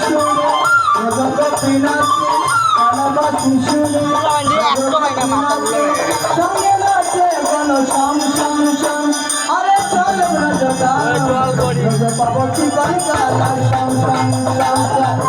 শুনে গোপীনাথে ভালোবাসি শুনে সঙ্গে নাচে গণ শাম শাম শাম আরে চল পাবো চিকন কালার শাম শাম শাম শাম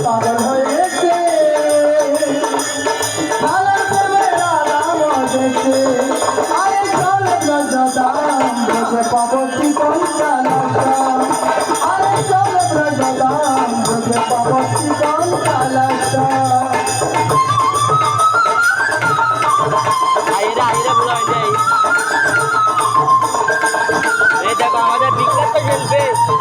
পাগল হয়েছে আলার প্রেমে রাম দেখে আরে চল ব্রজদাম দেখে পাবো চিকন কালাসা আরে চল ব্রজদাম দেখে পাবো চিকন কালাসা দেখো আমাদের বিখ্যাত শিল্পী